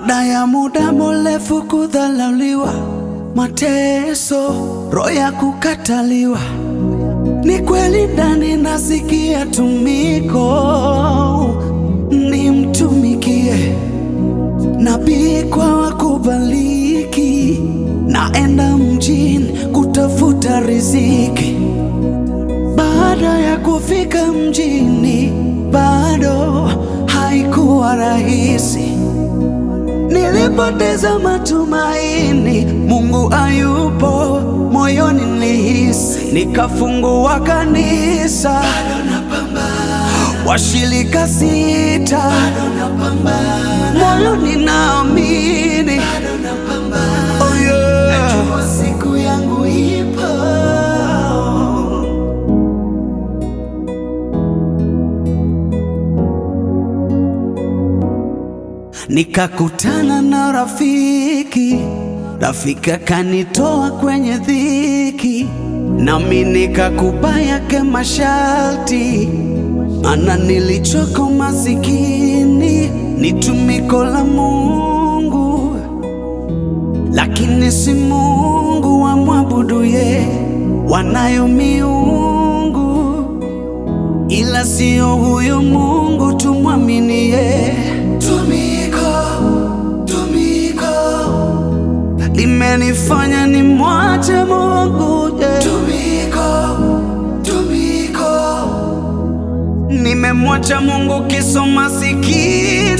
Baada ya muda mrefu kudhalauliwa, mateso, roho ya kukataliwa, ni kweli ndani nasikia tumiko, nimtumikie nabii kwa wakubaliki. Naenda mjini kutafuta riziki. Baada ya kufika mjini, bado haikuwa rahisi. Nilipoteza matumaini, Mungu hayupo, moyoni nilihisi. Nikafungua kanisa, bado napambana. Washirika 6, bado napambana. Moyoni naamini, bado napambana. Oh yeah. Najua siku yangu ipo. Nikakutana na rafiki akanitoa kwenye dhiki, nami nikakupa yake masharti, maana nilichoka masikini. Ni tumiko la Mungu, lakini si Mungu wa mwabuduye. Wanayo miungu, ila sio huyo Mungu tumwaminie. Limenifanya ni mwache Mungu, yeah. Tumiko nimemwacha Mungu kiso masikini.